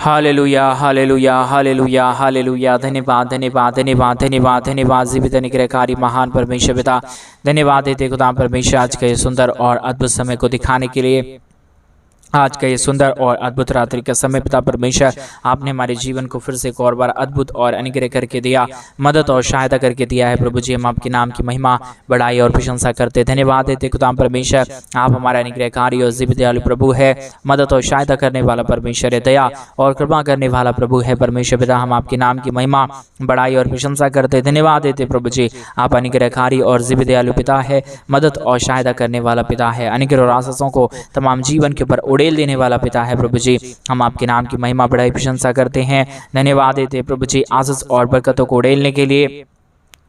Hallelujah हालेलुया हालेलुया hallelujah. धन्यवाद धन्यवाद धन्यवाद धन्यवाद धन्यवाद जीवित निग्रहकारी महान परमेश्वर पिता, धन्यवाद देते खुदा परमेश्वर आज के सुंदर और अद्भुत समय को दिखाने के लिए, आज का ये सुंदर और अद्भुत रात्रि का समय पिता परमेश्वर आपने हमारे जीवन को फिर से एक और बार अद्भुत और अनुग्रह करके दिया, मदद और सहायता करके दिया है। प्रभु जी हम आपके नाम की महिमा बड़ाई और प्रशंसा करते धन्यवाद देते खुदा परमेश्वर, आप हमारा अनुग्रहकारी और जीवित दयालु प्रभु है, मदद और सहायता करने वाला परमेश्वर है, दया और कृपा करने वाला प्रभु है। परमेश्वर पिता हम आपके नाम की महिमा बड़ाई और प्रशंसा करते धन्यवाद देते प्रभु जी, आप अनुग्रहकारी और जीवित दयालु पिता है, मदद और सहायता करने वाला पिता है, अनुग्रह और आशीषों को तमाम जीवन के ऊपर उड़ेल देने वाला पिता है। प्रभु जी हम आपके नाम की महिमा बड़ाई प्रशंसा करते हैं, धन्यवाद देते प्रभु जी आशीष और बरकतों को उड़ेलने के लिए,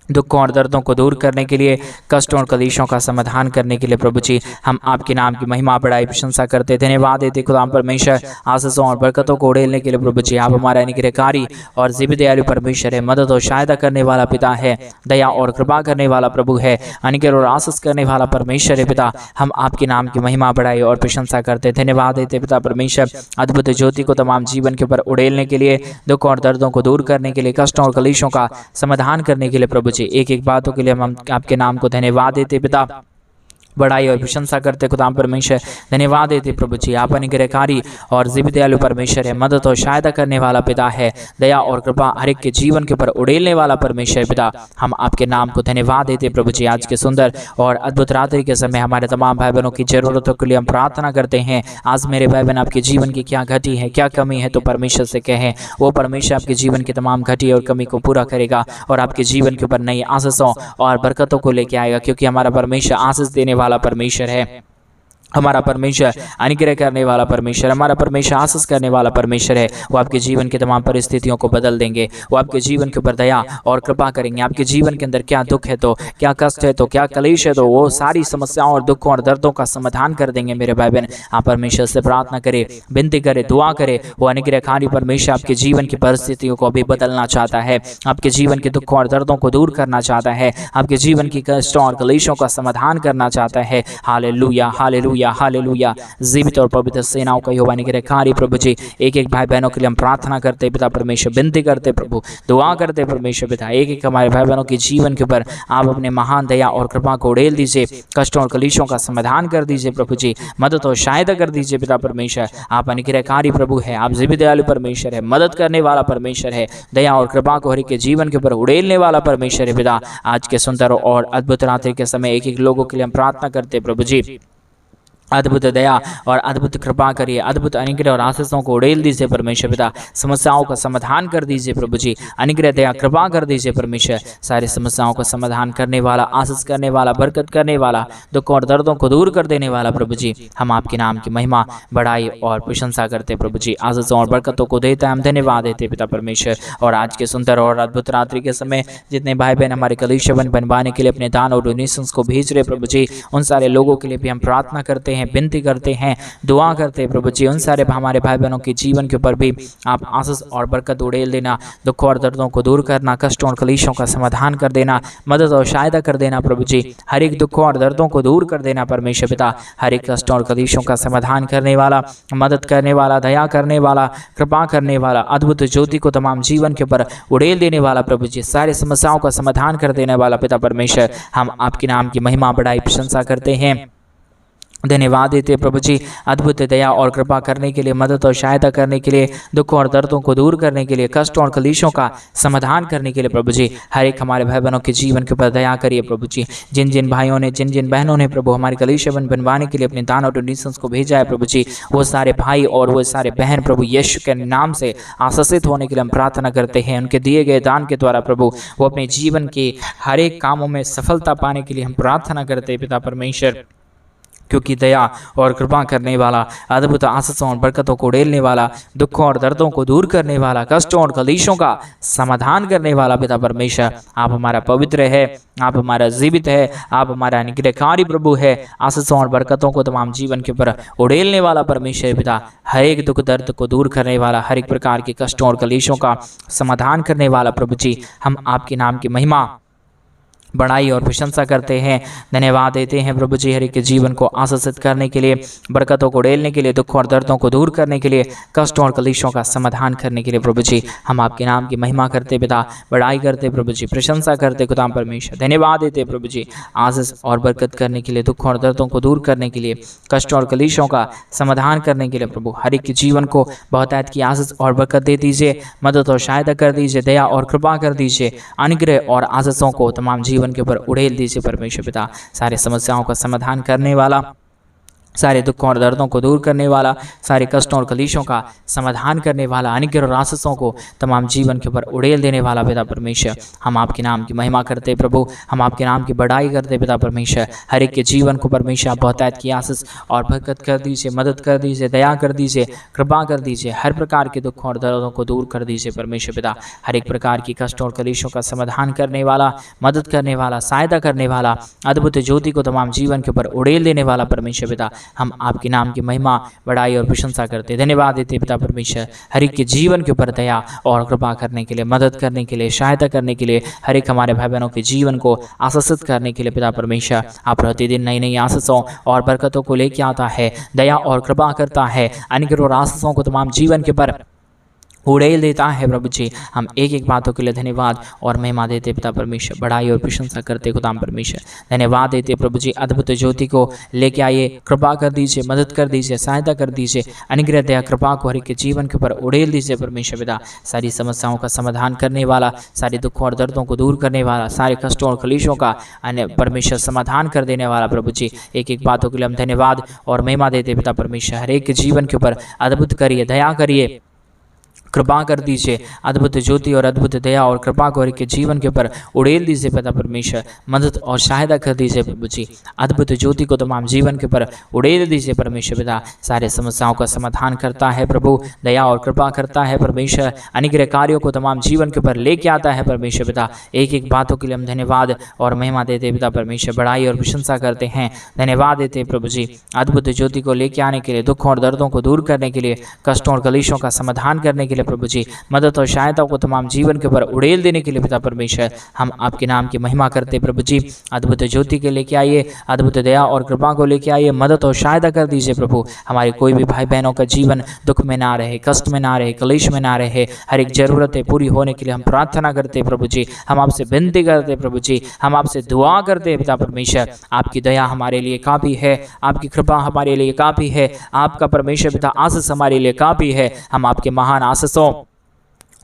दुखों और दर्दों को दूर करने के लिए, कष्टों और कलेशों का समाधान करने के लिए प्रभु जी हम आपके नाम की महिमा बड़ाई प्रशंसा करते धन्यवाद देते खुदा परमेश्वर आशीषों और बरकतों को उड़ेलने के लिए। प्रभु जी आप हमारा अनुग्रहकारी और जीवित दयालु परमेश्वर है, मदद और सहायता करने वाला पिता है, दया और कृपा करने वाला प्रभु है, अनुग्रह और आशीष करने वाला परमेश्वर है पिता। हम आपके नाम की महिमा बड़ाई और प्रशंसा करते धन्यवाद देते पिता परमेश्वर अद्भुत ज्योति को तमाम जीवन के ऊपर उड़ेलने के लिए, दुख और दर्दों को दूर करने के लिए, कष्टों और कलेशों का समाधान करने के लिए प्रभु जी एक एक बातों के लिए हम आपके नाम को धन्यवाद देते पिता, बड़ाई और प्रशंसा करते खुदा परमेश्वर धन्यवाद देते प्रभु जी आप अनुग्रहकारी और जीवित दयालु परमेश्वर है, मदद और सहायता करने वाला पिता है, दया और कृपा हर एक के जीवन के ऊपर उड़ेलने वाला परमेश्वर पिता। हम आपके नाम को धन्यवाद देते प्रभु जी आज के सुंदर और अद्भुत रात्रि के समय हमारे तमाम भाई बहनों की जरूरतों के लिए हम प्रार्थना करते हैं। आज मेरे भाई बहन आपके जीवन की क्या घटी है, क्या कमी है, तो परमेश्वर से कहें, वो परमेश्वर आपके जीवन की तमाम घटी और कमी को पूरा करेगा और आपके जीवन के ऊपर नई आशीषों और बरकतों को लेके आएगा, क्योंकि हमारा परमेश्वर आशीष देने वाला परमेश्वर है, हमारा परमेश्वर अनुग्रह करने वाला परमेश्वर, हमारा परमेश्वर आशीष करने वाला परमेश्वर है। वो आपके जीवन की तमाम परिस्थितियों को बदल देंगे, वो आपके जीवन के ऊपर दया और कृपा करेंगे। आपके जीवन के अंदर क्या दुख है, तो क्या कष्ट है, तो क्या कलेश है, तो वो सारी समस्याओं और दुखों और दर्दों का समाधान कर देंगे। मेरे भाई बहन आप परमेश्वर से प्रार्थना करें, विनती करें, दुआ करें। वो अनुग्रहकारी परमेश्वर आपके जीवन की परिस्थितियों को भी बदलना चाहता है, आपके जीवन के दुखों और दर्दों को दूर करना चाहता है, आपके जीवन की कष्टों और कलेशों का समाधान करना चाहता है। हालेलुया हालेलुया हालेलुया। जीवित और पवित्र सेनाओं का यहोवा अनुग्रहकारी प्रभु जी एक एक भाई बहनों के लिए हम प्रार्थना करते पिता परमेश्वर, विनती करते प्रभु, दुआ करते परमेश्वर पिता, एक एक हमारे भाई बहनों के जीवन के ऊपर आप अपने महान दया और कृपा को उड़ेल दीजिए, कष्टों और कलेशों का समाधान कर दीजिए प्रभु जी, मदद और सहायता कर दीजिए पिता परमेश्वर। आप अनुग्रहकारी प्रभु है, आप जीवित दयालु परमेश्वर है, मदद करने वाला परमेश्वर है, दया और कृपा को हर एक के जीवन के ऊपर उड़ेलने वाला परमेश्वर है पिता। आज के सुंदर और अद्भुत रात्रि के समय एक एक लोगों के लिए हम प्रार्थना करते प्रभु जी, अद्भुत दया और अद्भुत कृपा करिए, अद्भुत अनुग्रह और आशीषों को उड़ेल दीजिए परमेश्वर पिता, समस्याओं का समाधान कर दीजिए प्रभु जी, अनुग्रह दया कृपा कर दीजिए परमेश्वर। सारी समस्याओं का समाधान करने वाला, आशीष करने वाला, बरकत करने वाला, दुखों और दर्दों को दूर कर देने वाला प्रभु जी हम आपके नाम की महिमा बड़ाई और प्रशंसा करते प्रभु जी, आशीषों और बरकतों को देता है हम धन्यवाद देते पिता परमेश्वर। और आज के सुंदर और अद्भुत रात्रि के समय जितने भाई बहन हमारे कलीसिया बनवाने के लिए अपने दान और डोनेशंस को भेज रहे प्रभु जी, उन सारे लोगों के लिए भी हम प्रार्थना करते हैं, विनती करते हैं, दुआ करते हैं प्रभु जी। उन सारे हमारे भाई बहनों के जीवन के ऊपर भी आप आशीष और बरकत उड़ेल देना, दुखों और दर्दों को दूर करना, कष्टों और कलेशों का समाधान कर देना, मदद और सहायता कर देना प्रभु जी, हर एक दुखों और दर्दों को दूर कर देना परमेश्वर पिता, हर एक कष्टों और कलेशों का समाधान करने वाला, मदद करने वाला, दया करने वाला, कृपा करने वाला, अद्भुत ज्योति को तमाम जीवन के ऊपर उड़ेल देने वाला प्रभु जी, सारी समस्याओं का समाधान कर देने वाला पिता परमेश्वर। हम आपके नाम की महिमा बड़ाई प्रशंसा करते हैं, धन्यवाद देते प्रभु जी अद्भुत दया और कृपा करने के लिए, मदद और सहायता करने के लिए, दुखों और दर्दों को दूर करने के लिए, कष्टों और कलेशों का समाधान करने के लिए प्रभु जी हर एक हमारे भाई बहनों के जीवन के ऊपर दया करिए प्रभु जी। जिन जिन भाइयों ने, जिन जिन बहनों ने प्रभु हमारे कलीसिया बनवाने के लिए अपने दान और डोनेशंस को भेजा है प्रभु जी, वो सारे भाई और वो सारे बहन प्रभु यीशु के नाम से आशीषित होने के लिए हम प्रार्थना करते हैं। उनके दिए गए दान के द्वारा प्रभु वो अपने जीवन के हर एक कामों में सफलता पाने के लिए हम प्रार्थना करते हैं पिता परमेश्वर, क्योंकि दया और कृपा करने वाला, अद्भुत आशीषों और बरकतों को उड़ेलने वाला, दुखों और दर्दों को दूर करने वाला, कष्टों और कलेशों का समाधान करने वाला पिता परमेश्वर आप हमारा पवित्र है, आप हमारा जीवित है, आप हमारा अनुग्रहकारी प्रभु है, आशीषों और बरकतों को तमाम जीवन के ऊपर उड़ेलने वाला परमेश्वर पिता, हर एक दुख दर्द को दूर करने वाला, हर एक प्रकार के कष्टों और कलेशों का समाधान करने वाला प्रभु जी हम आपके नाम की महिमा बड़ाई और प्रशंसा करते हैं, धन्यवाद देते हैं प्रभु जी हर एक के जीवन को आशीषित करने के लिए, बरकतों को उड़ेलने के लिए, दुख और दर्दों को दूर करने के लिए, कष्टों और कलेशों का समाधान करने के लिए प्रभु जी हम आपके नाम की महिमा करते पिता, बड़ाई करते प्रभु जी, प्रशंसा करते खुदा परमेश्वर, धन्यवाद देते प्रभु जी आशीष और बरकत करने के लिए, दुख और दर्दों को दूर करने के लिए, कष्टों और कलेशों का समाधान करने के लिए प्रभु हर एक के जीवन को बहुतायत की आशीष और बरकत दे दीजिए, मदद और सहायता कर दीजिए, दया और कृपा कर दीजिए, अनुग्रह और आशीषों को तमाम जीवन के ऊपर उड़ेल दीजिए परमेश्वर पिता, सारे समस्याओं का समाधान करने वाला, सारे दुखों और दर्दों को दूर करने वाला, सारे कष्टों और कलेशों का समाधान करने वाला, अनुग्रह और आशीषों को तमाम जीवन के ऊपर उड़ेल देने वाला पिता परमेश्वर, हम आपके नाम की महिमा करते प्रभु, हम आपके नाम की बड़ाई करते पिता परमेश्वर, हर एक के जीवन को परमेश्वर आप बहुतायत की आशीष और बरकत कर दीजिए, मदद कर दीजिए, दया कर दीजिए, कृपा कर दीजिए, हर प्रकार के दुखों और दर्दों को दूर कर दीजिए परमेश्वर पिता, हर एक प्रकार की कष्टों और कलेशों का समाधान करने वाला, मदद करने वाला, सहायता करने वाला, अद्भुत ज्योति को तमाम जीवन के ऊपर उड़ेल देने वाला परमेश्वर पिता, हम आपके नाम की महिमा, बड़ाई और प्रशंसा करते, धन्यवाद देते पिता परमेश्वर, हर एक के जीवन के ऊपर दया और कृपा करने के लिए, मदद करने के लिए, सहायता करने के लिए, हर एक हमारे भाई बहनों के जीवन को आशीषित करने के लिए पिता परमेश्वर, आप प्रतिदिन नई नई आशीषों और बरकतों को लेके आता है, दया और कृपा करता है, अनुग्रह और आशीषों को तमाम जीवन के ऊपर उड़ेल देता है प्रभु जी, हम एक एक बातों के लिए धन्यवाद और महिमा देते पिता परमेश्वर, बड़ाई और प्रशंसा करते खुदाम परमेश्वर, धन्यवाद देते प्रभु जी, अद्भुत ज्योति को लेके आइए, कृपा कर दीजिए, मदद कर दीजिए, सहायता कर दीजिए, अनुग्रह दया कृपा को हर एक के जीवन के ऊपर उड़ेल दीजिए परमेश्वर पिता, सारी समस्याओं का समाधान करने वाला, सारे दुखों और दर्दों को दूर करने वाला, सारे कष्टों और कलेशों का परमेश्वर समाधान कर देने वाला प्रभु जी, एक एक बातों के लिए हम धन्यवाद और महिमा देते पिता परमेश्वर, हर एक के जीवन के ऊपर अद्भुत करिए, दया करिए, कृपा कर दीजिए, अद्भुत ज्योति और अद्भुत दया और कृपा को के जीवन के ऊपर उड़ेल दीजिए पिता परमेश्वर, मदद और सहायता कर दीजिए प्रभु जी, अद्भुत ज्योति को तमाम जीवन के ऊपर उड़ेल दीजिए परमेश्वर पिता, सारे समस्याओं का समाधान करता है प्रभु, दया और कृपा करता है परमेश्वर, अनुग्रह कार्यों को तमाम जीवन के ऊपर लेके आता है परमेश्वर पिता, एक एक बातों के लिए हम धन्यवाद और महिमा देते पिता परमेश्वर, बड़ाई और प्रशंसा करते हैं, धन्यवाद देते प्रभु जी, अद्भुत ज्योति को लेके आने के लिए, दुखों और दर्दों को दूर करने के लिए, कष्टों और कलेशों का समाधान करने के लिए प्रभु जी, मदद और सहायता को तमाम जीवन के ऊपर उड़ेल देने के लिए पिता परमेश्वर, हम आपके नाम की महिमा करते प्रभु जी, अद्भुत ज्योति के लेके आइए, अद्भुत दया और कृपा को लेके आइए, मदद और सहायता कर दीजिए प्रभु, हमारे कोई भी भाई बहनों का जीवन दुख में ना रहे, कष्ट में ना रहे, कलेश में ना रहे, हर एक जरूरतें पूरी होने के लिए हम प्रार्थना करते प्रभु जी, हम आपसे विनती करते प्रभु जी, हम आपसे दुआ करते पिता परमेश्वर, आपकी दया हमारे लिए काफ़ी है, आपकी कृपा हमारे लिए काफ़ी है, आपका परमेश्वर पिता आशीष हमारे लिए काफ़ी है, हम आपके महान आशीषों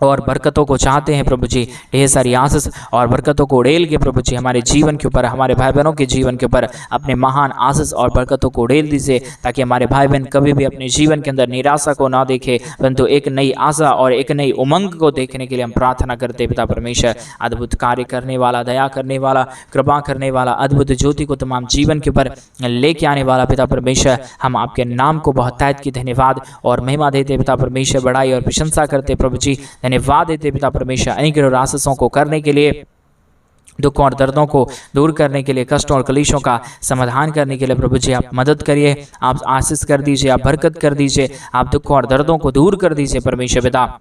और बरकतों को चाहते हैं प्रभु जी, ढेर सारी आशीष और बरकतों को उड़ेल के प्रभु जी हमारे जीवन के ऊपर, हमारे भाई बहनों के जीवन के ऊपर अपने महान आशीष और बरकतों को उड़ेल दीजिए, ताकि हमारे भाई बहन कभी भी अपने जीवन के अंदर निराशा को ना देखे, परंतु एक नई आशा और एक नई उमंग को देखने के लिए हम प्रार्थना करते पिता परमेश्वर, अद्भुत कार्य करने वाला, दया करने वाला, कृपा करने वाला, अद्भुत ज्योति को तमाम जीवन के ऊपर लेके आने वाला पिता परमेश्वर, हम आपके नाम को बहुतायत की धन्यवाद और महिमा देते पिता परमेश्वर, बड़ाई और प्रशंसा करते प्रभु जी, धन्यवाद देते पिता परमेश्वर, अनुग्रह और आशीषों को करने के लिए, दुखों और दर्दों को दूर करने के लिए, कष्टों और कलेशों का समाधान करने के लिए प्रभु जी आप मदद करिए, आप आशीष कर दीजिए, आप बरकत कर दीजिए, आप दुखों और दर्दों को दूर कर दीजिए परमेश्वर पिता,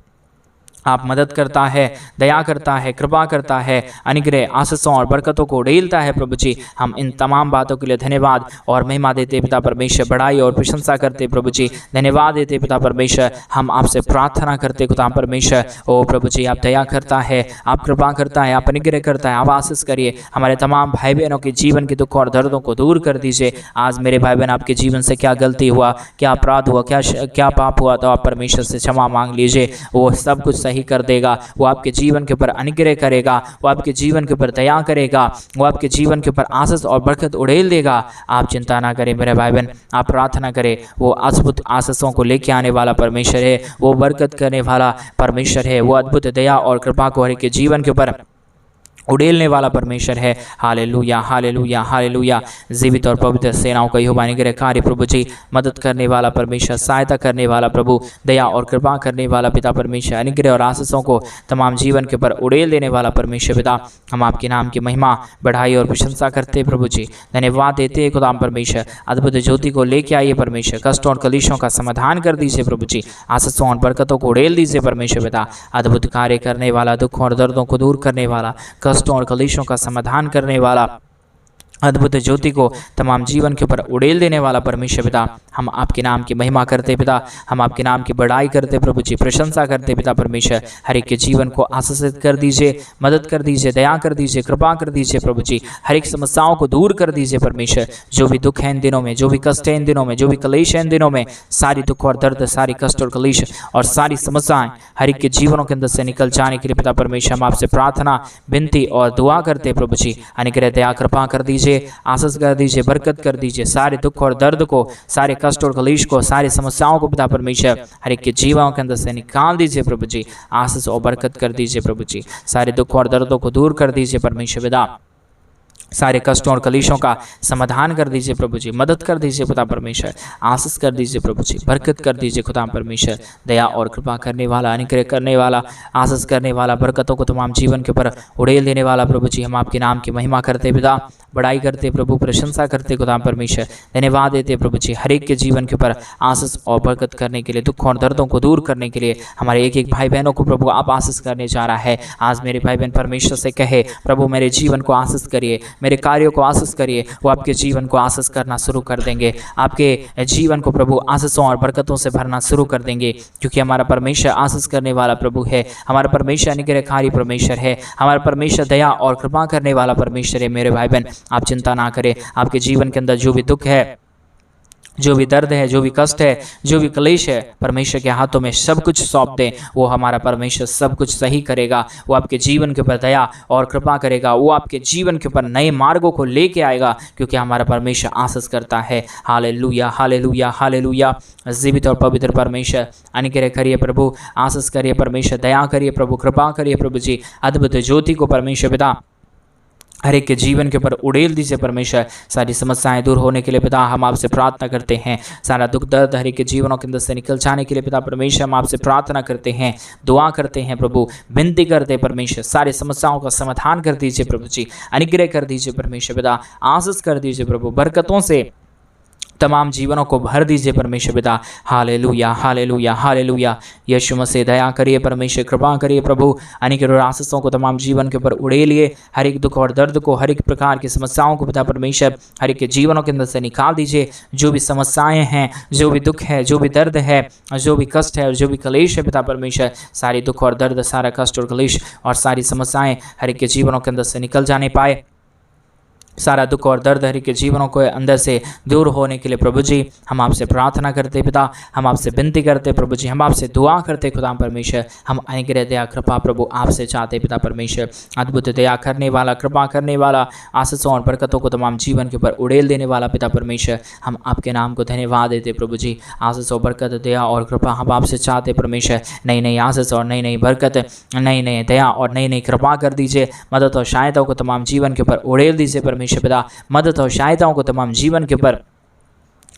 आप मदद करता है, दया करता है, कृपा करता है, अनुग्रह आशीषों और बरकतों को उड़ेलता है प्रभु जी, हम इन तमाम बातों के लिए धन्यवाद और महिमा देते पिता परमेश्वर, बड़ाई और प्रशंसा करते प्रभु जी, धन्यवाद देते पिता परमेश्वर, हम आपसे प्रार्थना करते खुदा परमेश्वर, ओ प्रभु जी आप दया करता है, आप कृपा करता है, आप अनुग्रह करता है, आप आशीष करिए, हमारे तमाम भाई बहनों के जीवन के दुख और दर्दों को दूर कर दीजिए। आज मेरे भाई बहन आपके जीवन से क्या गलती हुआ, क्या अपराध हुआ, क्या पाप हुआ, तो आप परमेश्वर से क्षमा मांग लीजिए, वो सब कुछ सही कर देगा, वो आपके जीवन के ऊपर अनुग्रह करेगा, वो आपके जीवन के ऊपर दया करेगा, वो आपके जीवन के ऊपर आशीष और बरकत उड़ेल देगा। आप चिंता ना करें मेरे भाई बहन, आप प्रार्थना करें, वो अद्भुत आशीषों को लेके आने वाला परमेश्वर है, वो बरकत करने वाला परमेश्वर है, वो अद्भुत दया और कृपा को हर एक के जीवन के ऊपर उड़ेलने वाला परमेश्वर है। हालेलुया हालेलुया हालेलुया। जीवित और पवित्र सेनाओं का यहोवा निग्रहकारी प्रभु जी, मदद करने वाला परमेश्वर, सहायता करने वाला प्रभु, दया और कृपा करने वाला पिता परमेश्वर, अनुग्रह और आशीषों को तमाम जीवन के ऊपर उड़ेल देने वाला परमेश्वर पिता, हम आपके नाम की महिमा, बढ़ाई और प्रशंसा करते प्रभु जी, धन्यवाद देते हैं खुदा परमेश्वर। अद्भुत ज्योति को लेके आइए परमेश्वर, कष्टों और कलेशों का समाधान कर दीजिए प्रभु जी, आशीषों और बरकतों को उड़ेल दीजिए परमेश्वर पिता। अद्भुत कार्य करने वाला, दुख और दर्दों को दूर करने वाला, कष्ट कष्टों और कलेशों का समाधान करने वाला, अद्भुत ज्योति को तमाम जीवन के ऊपर उड़ेल देने वाला परमेश्वर पिता, हम आपके नाम की महिमा करते पिता, हम आपके नाम की बड़ाई करते प्रभु जी, प्रशंसा करते पिता परमेश्वर। हर एक के जीवन को आशीषित कर दीजिए, मदद कर दीजिए, दया कर दीजिए, कृपा कर दीजिए प्रभु जी। हर एक समस्याओं को दूर कर दीजिए परमेश्वर। जो भी दुख है इन दिनों में, जो भी कष्ट है इन दिनों में, जो भी कलेश है इन दिनों में, सारी दुख और दर्द, सारी कष्ट और कलेश और सारी समस्याएं हर एक के जीवनों के अंदर से निकल जाने के लिए पिता परमेश्वर हम आपसे प्रार्थना, विनती और दुआ करते प्रभु जी। अनुग्रह, दया, कृपा कर दीजिए, आशीष कर दीजिए, बरकत कर दीजिए। सारे दुख और दर्द को, सारे कष्ट और कलेश को, सारी समस्याओं को पिता परमेश्वर हर एक के जीवनों के अंदर से निकाल दीजिए प्रभु जी। आशीष और बरकत कर दीजिए प्रभु जी। सारे दुख और दर्दों को दूर कर दीजिए परमेश्वर पिता। सारे कष्टों और कलेशों का समाधान कर दीजिए प्रभु जी। मदद कर दीजिए खुदा परमेश्वर, आशीष कर दीजिए प्रभु जी, बरकत कर दीजिए खुदा परमेश्वर। दया और कृपा करने वाला, अनुग्रह करने वाला, आशीष करने वाला, बरकतों को तमाम जीवन के ऊपर उड़ेल देने वाला प्रभु जी, हम आपके नाम की महिमा करते पिता, बड़ाई करते प्रभु, प्रशंसा करते खुदा परमेश्वर। धन्यवाद देते प्रभु जी हर एक के जीवन के ऊपर आशीष और बरकत करने के लिए, दुख और दर्दों को दूर करने के लिए। हमारे एक एक भाई बहनों को प्रभु आप आशीष करने जा रहा है। आज मेरे भाई बहन परमेश्वर से कहे प्रभु मेरे जीवन को आशीष करिए, मेरे कार्यों को आशीष करिए। वो आपके जीवन को आशीष करना शुरू कर देंगे, आपके जीवन को प्रभु आशीषों और बरकतों से भरना शुरू कर देंगे, क्योंकि हमारा परमेश्वर आशीष करने वाला प्रभु है। हमारा परमेश्वर अनुग्रहकारी परमेश्वर है। हमारा परमेश्वर दया और कृपा करने वाला परमेश्वर है। मेरे भाई बहन आप चिंता ना करें। आपके जीवन के अंदर जो भी दुख है, जो भी दर्द है, जो भी कष्ट है, जो भी क्लेश है, परमेश्वर के हाथों में सब कुछ सौंप दें। वो हमारा परमेश्वर सब कुछ सही करेगा। वो आपके जीवन के ऊपर दया और कृपा करेगा। वो आपके जीवन के ऊपर नए मार्गों को लेके आएगा, क्योंकि हमारा परमेश्वर आशीष करता है। हालेलुया, हालेलुया, हालेलुया। जीवित और पवित्र परमेश्वर अनुग्रह करिए प्रभु, आशीष करिए परमेश्वर, दया करिए प्रभु, कृपा करिए प्रभु जी। अद्भुत ज्योति को परमेश्वर पिता हर एक के जीवन के ऊपर उड़ेल दीजिए परमेश्वर। सारी समस्याएं दूर होने के लिए पिता हम आपसे प्रार्थना करते हैं। सारा दुख दर्द हर एक के जीवनों के अंदर से निकल जाने के लिए पिता परमेश्वर हम आपसे प्रार्थना करते हैं, दुआ करते हैं प्रभु, विनती करते हैं परमेश्वर। सारी समस्याओं का समाधान कर दीजिए प्रभु जी, अनुग्रह कर दीजिए परमेश्वर पिता, आशीष कर दीजिए प्रभु, बरकतों से तमाम जीवनों को भर दीजिए परमेश्वर पिता। हालेलुया, हालेलुया, हालेलुया। यीशु मसीह दया करिए परमेश्वर, कृपा करिए प्रभु, अनुग्रह और आशीषों को तमाम जीवन के ऊपर उड़ेलिए। हर एक दुख और दर्द को, हर एक प्रकार की समस्याओं को पिता परमेश्वर हर एक के जीवनों के अंदर से निकाल दीजिए। जो भी समस्याएं हैं, जो भी दुख है, जो भी दर्द है, जो भी कष्ट है और जो भी क्लेश है पिता परमेश्वर, सारी दुख और दर्द, सारा कष्ट और क्लेश और सारी समस्याएं हर एक के जीवनों के अंदर से निकल जाने पाए। सारा दुख और दर्द हर एक के जीवनों को अंदर से दूर होने के लिए प्रभु जी हम आपसे प्रार्थना करते पिता, हम आपसे विनती करते प्रभु जी, हम आपसे दुआ करते खुदा परमेश्वर। हम अनुग्रह दया कृपा प्रभु आपसे चाहते पिता परमेश्वर। अद्भुत दया करने वाला, कृपा करने वाला, आशीषों और बरकतों को तमाम जीवन के ऊपर उड़ेल देने वाला पिता परमेश्वर, हम आपके नाम को धन्यवाद देते प्रभु जी। आशीष और बरकत, दया और कृपा हम आपसे चाहते परमेश्वर। नई नई आशीष और नई नई बरकत, नई नई दया और नई नई कृपा कर दीजिए। मदद और सहायता को तमाम जीवन के ऊपर उड़ेल दीजिए परमेश्वर पिता। मदद और सहायताओं को तमाम जीवन के ऊपर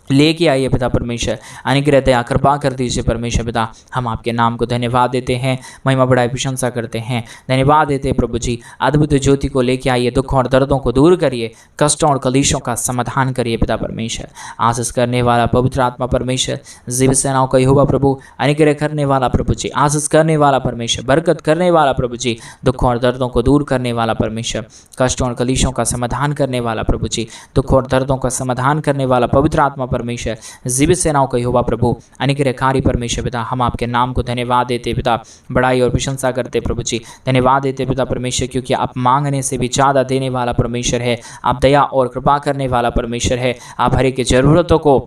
लेके आइए पिता परमेश्वर। अनुग्रह दया कृपा कर दीजिए परमेश्वर पिता। हम आपके नाम को धन्यवाद देते हैं, महिमा बढ़ाई प्रशंसा करते हैं, धन्यवाद देते हैं प्रभु जी। अद्भुत ज्योति को लेके आइए, दुखों और दर्दों को दूर करिए, कष्टों और कलेशों का समाधान करिए पिता परमेश्वर। आशीष करने वाला पवित्र आत्मा परमेश्वर, जीव सेनाओं का यहोवा प्रभु, अनुग्रह करने वाला प्रभु जी, आशीष करने वाला परमेश्वर, बरकत करने वाला प्रभु जी, दुखों और दर्दों को दूर करने वाला परमेश्वर, कष्टों और कलेशों का समाधान करने वाला प्रभु जी, दुखों और दर्दों का समाधान करने वाला पवित्र आत्मा परमेश्वर, जीवित सेनाओं का यहोवा प्रभु, अनुग्रहकारी परमेश्वर पिता। हम आपके नाम को धन्यवाद देते पिता, बड़ाई और प्रशंसा करते प्रभु जी। धन्यवाद देते पिता परमेश्वर, क्योंकि आप मांगने से भी ज़्यादा देने वाला परमेश्वर है। आप दया और कृपा करने वाला परमेश्वर है। आप हर एक की ज़रूरतों को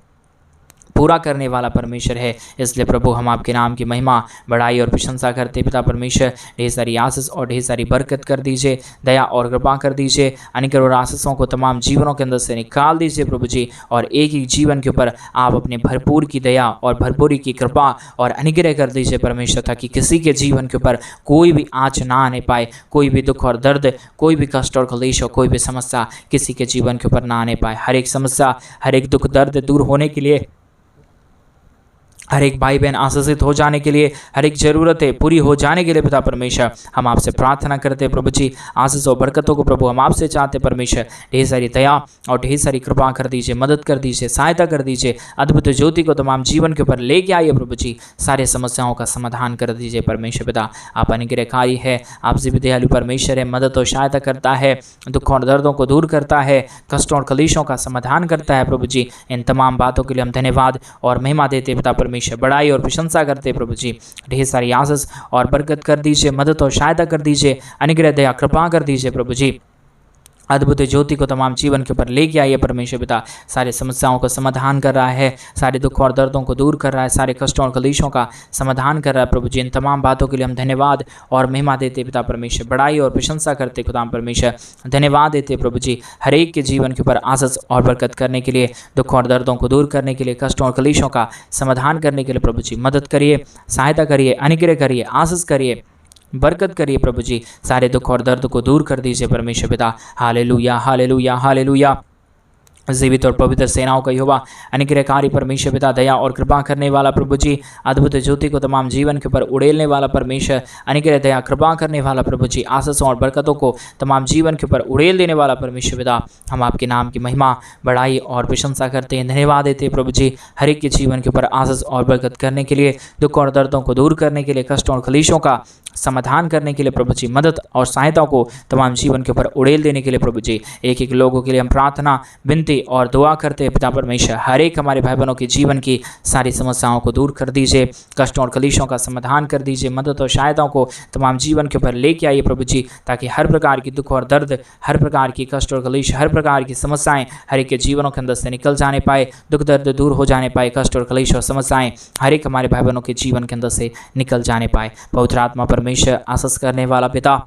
पूरा करने वाला परमेश्वर है। इसलिए प्रभु हम आपके नाम की महिमा, बड़ाई और प्रशंसा करते पिता परमेश्वर। ढेर सारी आशीष और ढेर सारी बरकत कर दीजिए, दया और कृपा कर दीजिए। अनुग्रह और आशीषों को तमाम जीवनों के अंदर से निकाल दीजिए प्रभु जी, और एक ही जीवन के ऊपर आप अपने भरपूर की दया और भरपूरी की कृपा और अनुग्रह कर दीजिए परमेश्वर, ताकि किसी के जीवन के ऊपर कोई भी आँच ना आने पाए, कोई भी दुख और दर्द, कोई भी कष्ट और क्लेश और कोई भी समस्या किसी के जीवन के ऊपर ना आने पाए। हर एक समस्या, हर एक दुख दर्द दूर होने के लिए हर एक भाई बहन आशीषित हो जाने के लिए, हर एक ज़रूरतें पूरी हो जाने के लिए पिता परमेश्वर हम आपसे प्रार्थना करते हैं प्रभु जी। आशीष और बरकतों को प्रभु हम आपसे चाहते परमेश्वर। ढेर सारी दया और ढेर सारी कृपा कर दीजिए, मदद कर दीजिए, सहायता कर दीजिए। अद्भुत ज्योति को तमाम जीवन के ऊपर लेके आइए प्रभु जी। सारे समस्याओं का समाधान कर दीजिए परमेश्वर पिता। आप अनुग्रहकारी है, आपसे भी दयालु परमेश्वर है, मदद और सहायता करता है, दुख और दर्दों को दूर करता है, कष्टों और कलेशों का समाधान करता है प्रभु जी। इन तमाम बातों के लिए हम धन्यवाद और महिमा देते पिता परमेश्वर, बड़ाई और प्रशंसा करते प्रभु जी। ढेर सारी आशीष और बरकत कर दीजिए, मदद और सहायता कर दीजिए, अनुग्रह दया कृपा कर दीजिए प्रभु जी। अद्भुत ज्योति को तमाम जीवन के ऊपर लेके आइए परमेश्वर पिता। सारे समस्याओं का समाधान कर रहा है, सारे दुख और दर्दों को दूर कर रहा है, सारे कष्टों और कलेशों का समाधान कर रहा है प्रभु जी। इन तमाम बातों के लिए हम धन्यवाद और महिमा देते पिता परमेश्वर, बड़ाई और प्रशंसा करते खुदा परमेश्वर। धन्यवाद देते प्रभु जी हर एक के जीवन के ऊपर आशीष और बरकत करने के लिए, दुख और दर्दों को दूर करने के लिए, कष्टों और कलेशों का समाधान करने के लिए प्रभु जी। मदद करिए, सहायता करिए, अनुग्रह करिए, आशीष करिए, बरकत करिए प्रभु जी। सारे दुख और दर्द को दूर कर दीजिए परमेश्वर पिता। हालेलुया, हालेलुया, हालेलुया। जीवित और पवित्र सेनाओं का यहोवा, अनुग्रहकारी परमेश्वर पिता, दया और कृपा करने वाला प्रभु जी, अद्भुत ज्योति को तमाम जीवन के ऊपर उड़ेलने वाला परमेश्वर, अनुग्रह दया कृपा करने वाला प्रभु जी, आशीषों और बरकतों को तमाम जीवन के ऊपर उड़ेल देने वाला परमेश्वर पिता, हम आपके नाम की महिमा, बड़ाई और प्रशंसा करते हैं, धन्यवाद देते हैं प्रभु जी। हर एक के जीवन के ऊपर आशीष और बरकत करने के लिए, दुख और दर्दों को दूर करने के लिए, कष्टों और कलेशों का समाधान करने के लिए प्रभु जी, मदद और सहायता को तमाम जीवन के ऊपर उड़ेल देने के लिए प्रभु जी। एक एक लोगों के लिए हम प्रार्थना, विनती और दुआ करते हैं पिता परमेश्वर। हर एक हमारे भाई बहनों के जीवन की सारी समस्याओं को दूर कर दीजिए, कष्टों और कलेशों का समाधान कर दीजिए, मदद और सहायताओं को तमाम जीवन के ऊपर लेके आइए प्रभु जी, ताकि हर प्रकार की दुख और दर्द, हर प्रकार की कष्ट और कलेश, हर प्रकार की समस्याएं हर एक के जीवनों के अंदर से निकल जाने पाए, दुख दर्द दूर हो जाने पाए, कष्ट और कलेश और समस्याएं हर एक हमारे भाई बहनों के जीवन के अंदर से निकल जाने पाए। पवित्र आत्मा परमेश्वर, आशीष करने वाला पिता,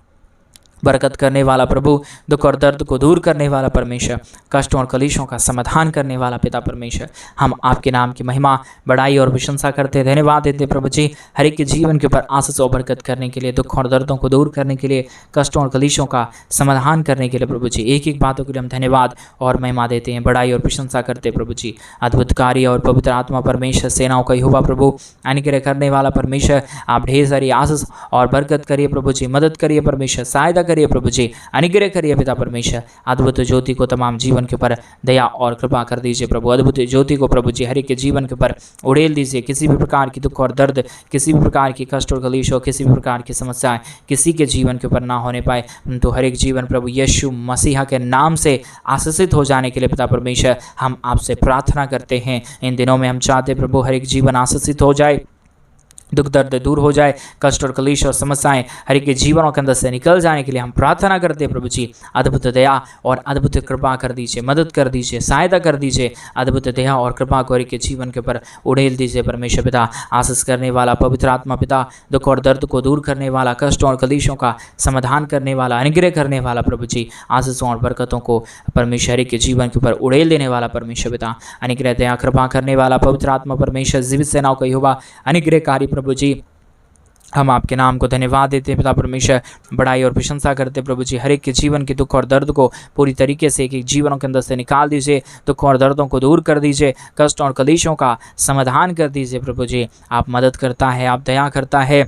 बरकत करने वाला प्रभु, दुख और दर्द को दूर करने वाला परमेश्वर, कष्टों और कलेशों का समाधान करने वाला पिता परमेश्वर, हम आपके नाम की महिमा, बड़ाई और प्रशंसा करते, धन्यवाद देते प्रभु जी। हर एक के जीवन के ऊपर आशीष और बरकत करने के लिए, दुख और दर्दों को दूर करने के लिए, कष्टों और कलेशों का समाधान करने के लिए प्रभु जी, एक एक बातों के लिए हम धन्यवाद और महिमा देते हैं, बड़ाई और प्रशंसा करते प्रभु जी। अद्भुत कार्य और पवित्र आत्मा परमेश्वर, सेनाओं का यहोवा प्रभु, अनुग्रह करने वाला परमेश्वर, आप ढेर सारी आशीष और बरकत करिए प्रभु जी, मदद करिए परमेश्वर, सहायता करिए प्रभु जी, अनुग्रह करिए पिता परमेश्वर। अद्भुत ज्योति को तमाम जीवन के ऊपर दया और कृपा कर दीजिए प्रभु। अद्भुत ज्योति को प्रभु जी हर एक के जीवन के ऊपर उड़ेल दीजिए। किसी भी प्रकार की दुख और दर्द, किसी भी प्रकार की कष्ट और कलेश हो, किसी भी प्रकार की समस्याएं किसी के जीवन के ऊपर ना होने पाए, तो हर एक जीवन प्रभु यीशु मसीहा के नाम से आशीषित हो जाने के लिए पिता परमेश्वर हम आपसे प्रार्थना करते हैं। इन दिनों में हम चाहते प्रभु हर एक जीवन आशीषित हो जाए, दुख दर्द दूर हो जाए, कष्ट और कलेश और समस्याएं हर एक के जीवनों के अंदर से निकल जाने के लिए हम प्रार्थना करते हैं प्रभु जी। अद्भुत दया और अद्भुत कृपा कर दीजिए, मदद कर दीजिए, सहायता कर दीजिए। अद्भुत दया और कृपा को हर एक के जीवन के ऊपर उड़ेल दीजिए परमेश्वर पिता। आशीष करने वाला पवित्र आत्मा पिता, दुख और दर्द को दूर करने वाला, कष्टों और कलेशों का समाधान करने वाला, अनुग्रह करने वाला प्रभु जी, आशीषों और बरकतों को परमेश्वर हर एक के जीवन के ऊपर उड़ेल देने वाला परमेश्वर पिता, अनुग्रह दया कृपा करने वाला पवित्र आत्मा परमेश्वर, जीवित सेनाओं का यहोवा, अनुग्रहकारी प्रभु जी, हम आपके नाम को धन्यवाद देते हैं पिता परमेश्वर, बड़ाई और प्रशंसा करते प्रभु जी। हर एक के जीवन के दुख और दर्द को पूरी तरीके से एक एक जीवनों के अंदर से निकाल दीजिए, दुख और दर्दों को दूर कर दीजिए, कष्ट और कलेशों का समाधान कर दीजिए प्रभु जी। आप मदद करता है, आप दया करता है,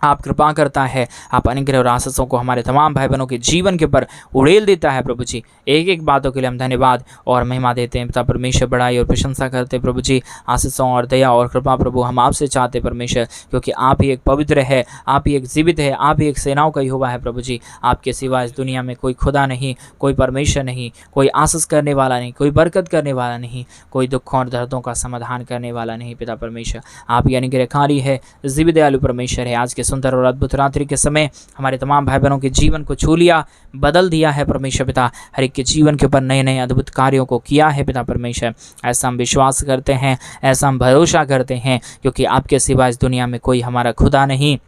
आप कृपा करता है, आप अनुग्रह और आशीषों को हमारे तमाम भाई बहनों के जीवन के ऊपर उड़ेल देता है प्रभु जी। एक एक बातों के लिए हम धन्यवाद और महिमा देते हैं पिता परमेश्वर, बड़ाई और प्रशंसा करते प्रभु जी। आशीषों और दया और कृपा प्रभु हम आपसे चाहते परमेश्वर, क्योंकि आप ही एक पवित्र है, आप ही एक जीवित है, आप ही एक सेनाओं का यहोवा है प्रभु जी। आपके सिवा इस दुनिया में कोई खुदा नहीं, कोई परमेश्वर नहीं, कोई आशीष करने वाला नहीं, कोई बरकत करने वाला नहीं, कोई दुख और दर्दों का समाधान करने वाला नहीं पिता परमेश्वर। आप ही अनुग्रहकारी है, जीवित दयालु परमेश्वर है। आज के सुंदर और अद्भुत रात्रि के समय हमारे तमाम भाई बहनों के जीवन को छू लिया, बदल दिया है परमेश्वर पिता। हर एक के जीवन के ऊपर नए नए अद्भुत कार्यों को किया है पिता परमेश्वर। ऐसा हम विश्वास करते हैं, ऐसा हम भरोसा करते हैं, क्योंकि आपके सिवा इस दुनिया में कोई हमारा खुदा नहीं,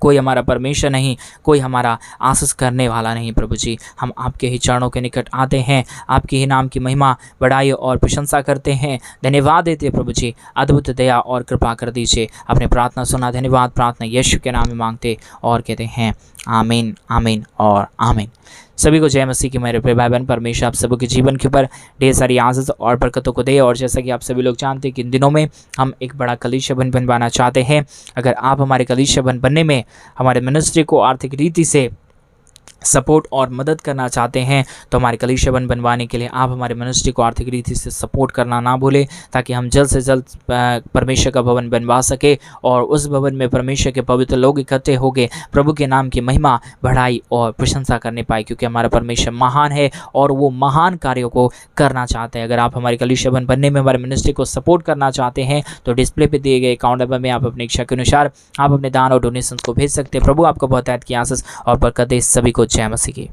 कोई हमारा परमेश्वर नहीं, कोई हमारा आशीष करने वाला नहीं प्रभु जी। हम आपके ही चरणों के निकट आते हैं, आपके ही नाम की महिमा, बड़ाई और प्रशंसा करते हैं, धन्यवाद देते हैं प्रभु जी। अद्भुत दया और कृपा कर दीजिए। अपने प्रार्थना सुना, धन्यवाद। प्रार्थना यीशु के नाम में मांगते और कहते हैं आमीन, आमीन और आमीन। सभी को जय मसीह की मेरे प्रिय भाई बहन, परमेश्वर आप सभी के जीवन के ऊपर ढेर सारी आशीष और बरकतों को दे। और जैसा कि आप सभी लोग जानते हैं कि इन दिनों में हम एक बड़ा कलीसिया बनवाना चाहते हैं। अगर आप हमारे कलीसिया बनने में हमारे मिनिस्ट्री को आर्थिक रीति से सपोर्ट और मदद करना चाहते हैं तो हमारे कलीसिया बनवाने के लिए आप हमारे मिनिस्ट्री को आर्थिक रीति से सपोर्ट करना ना भूलें, ताकि हम जल्द से जल्द परमेश्वर का भवन बनवा सके और उस भवन में परमेश्वर के पवित्र लोग इकट्ठे होकर प्रभु के नाम की महिमा, बढ़ाई और प्रशंसा करने पाए, क्योंकि हमारा परमेश्वर महान है और वो महान कार्यों को करना चाहते हैं। अगर आप हमारे कलीसिया बनने में हमारे मिनिस्ट्री को सपोर्ट करना चाहते हैं तो डिस्प्ले पे दिए गए अकाउंट नंबर में आप अपनी इच्छा के अनुसार आप अपने दान और डोनेशन को भेज सकते हैं। प्रभु आपको बहुत की आशीष और बरकत दे। सभी को जय मसीह की।